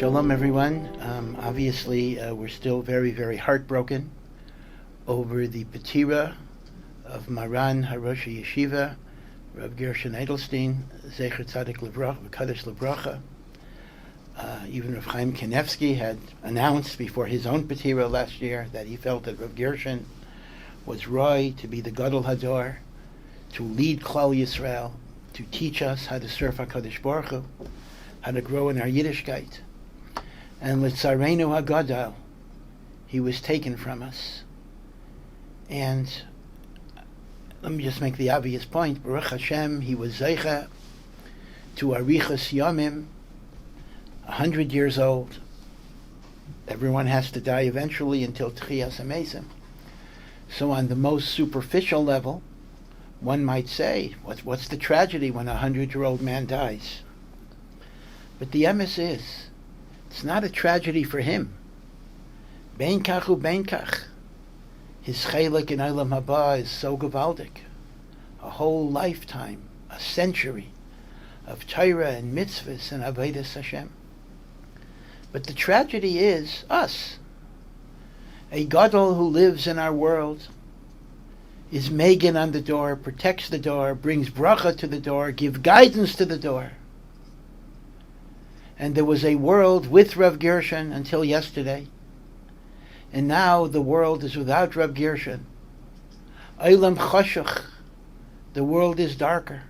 Shalom, everyone. Obviously, we're still very, very heartbroken over the Petira of Maran Harosh Yeshiva, Rav Gershon Edelstein, Zecher Tzadik Livracha, Kadosh Livracha. Even Rav Chaim Kanevsky had announced before his own Petira last year that he felt that Rav Gershon was Roy to be the Gadol Hador, to lead Klal Yisrael, to teach us how to serve HaKadosh Baruch Hu, how to grow in our Yiddishkeit. And L'tzarenu HaGadol, he was taken from us. And let me just make the obvious point. Baruch Hashem, he was Zeicha to Arichas Yomim, 100 years old. Everyone has to die eventually until Tchiyas HaMesim. So on the most superficial level, one might say, what's the tragedy when a 100-year-old man dies? But the emes is, it's not a tragedy for him. Bein kach u bein kach. His chelik in Olam Haba is so gewaldig. A whole lifetime, a century of Torah and mitzvahs and avodas Hashem. But the tragedy is us. A gadol who lives in our world is Megan on the door, protects the door, brings bracha to the door, gives guidance to the door. And there was a world with Rav Gershon until yesterday. And now the world is without Rav Gershon. Olam chashuch. The world is darker.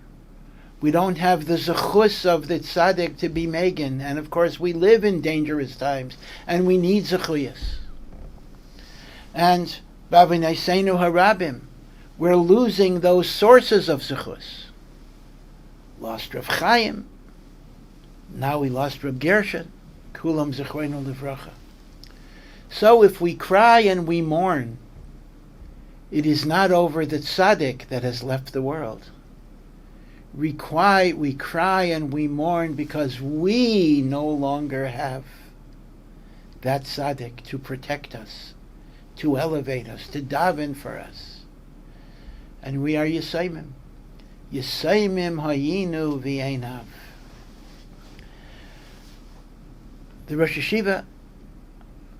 We don't have the zechus of the tzaddik to be Megan. And of course we live in dangerous times. And we need zechuyas. And Bavnei Seinu Harabim. We're losing those sources of zechus. Lost Rav Chaim. Now we lost Rav Gershon. Kulam Zechreinu Livracha. So if we cry and we mourn, it is not over the tzaddik that has left the world. We cry and we mourn because we no longer have that tzaddik to protect us, to elevate us, to daven for us. And we are Yisayimim. Yisayimim hayinu v'einav. The Rosh Yeshiva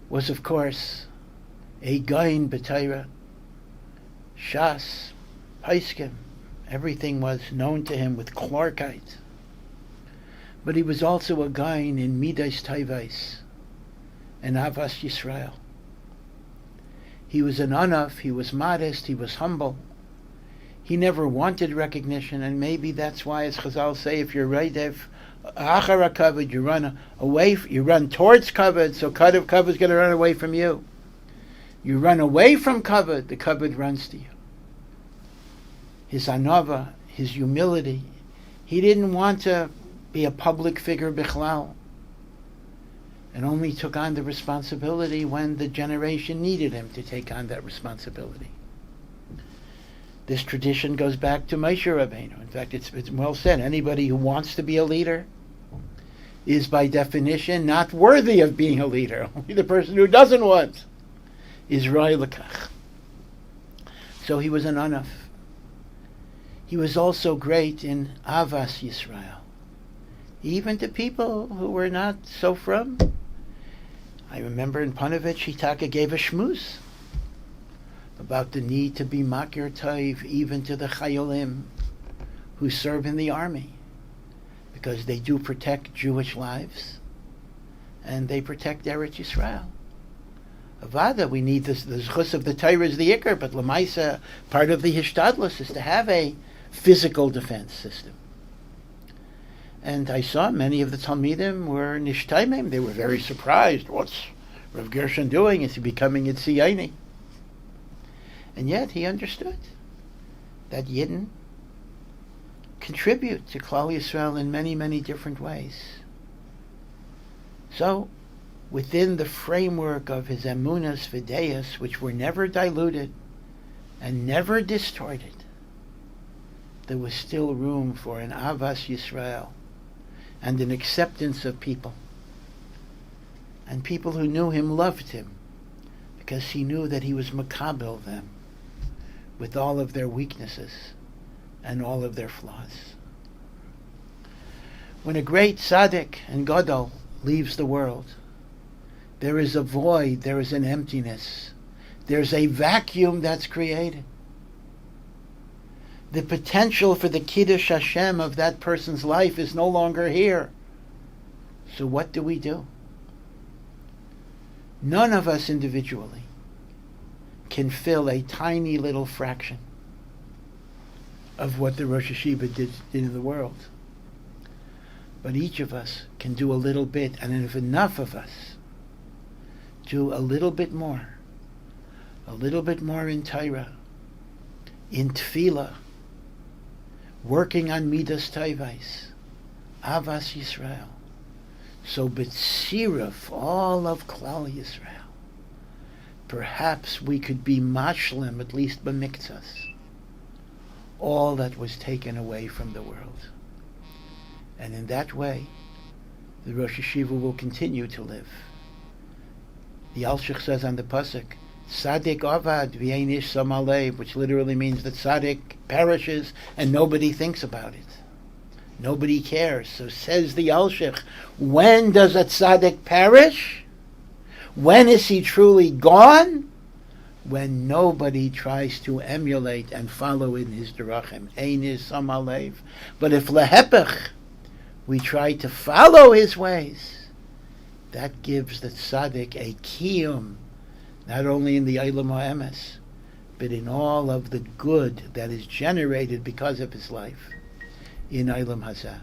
was, of course, a Gain B'Torah, Shas, Paiskim. Everything was known to him with Clarkite. But he was also a Gain in Midas Tayvais and Avas Yisrael. He was an Anaf, he was modest, he was humble. He never wanted recognition, and maybe that's why, as Chazal say, if you're Reidev, Achara kavod, you run away. You run towards kavod, so kavod is going to run away from you. You run away from kavod, the kavod runs to you. His anava, his humility. He didn't want to be a public figure bichlal, and only took on the responsibility when the generation needed him to take on that responsibility. This tradition goes back to Moshe Rabbeinu. In fact, it's well said. Anybody who wants to be a leader is by definition not worthy of being a leader. Only the person who doesn't want is Roy Lekach. So he was an Anaf. He was also great in Avas Yisrael. Even to people who were not so from. I remember in Panovich, Hitaka gave a shmuz about the need to be makir tov even to the chayolim who serve in the army, because they do protect Jewish lives and they protect Eretz Yisrael. Avada, we need the zchus of the Torah is the ikar, but lemaisa, part of the hishtadlus is to have a physical defense system. And I saw many of the Talmidim were nishtaimim. They were very surprised. What's Rav Gershon doing? Is he becoming a tziyoni? And yet he understood that Yidden contribute to Klal Yisrael in many, many different ways. So, within the framework of his emunas videus, which were never diluted and never distorted, there was still room for an Avas Yisrael and an acceptance of people. And people who knew him loved him because he knew that he was makabel them with all of their weaknesses and all of their flaws. When a great tzaddik and gadol leaves the world, there is a void, there is an emptiness, there's a vacuum that's created. The potential for the Kiddush Hashem of that person's life is no longer here. So what do? None of us individually can fill a tiny little fraction of what the Rosh Hashiva did in the world. But each of us can do a little bit, and if enough of us do a little bit more in Torah, in Tefillah, working on Midas Tayvais, Avas Yisrael, so B'tziruf, all of Klal Yisrael, perhaps we could be mashlim, at least b'miktzas, all that was taken away from the world. And in that way, the Rosh Hashiva will continue to live. The Alshich says on the pasuk, Tzaddik avad v'yein ish sam alev, which literally means that Tzaddik perishes and nobody thinks about it. Nobody cares. So says the Alshich, when does a Tzaddik perish? When is he truly gone? When nobody tries to emulate and follow in his derachim. Ein ish sam alev. But if lehepech, we try to follow his ways, that gives the tzaddik a kiyum, not only in the Eilam HaEmes, but in all of the good that is generated because of his life in Eilam Hazeh.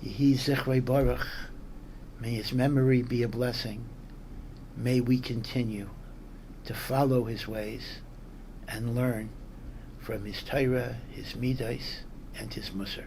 Yehi Zichrei Baruch, may his memory be a blessing. May we continue to follow his ways and learn from his Torah, his Midas, and his Musar.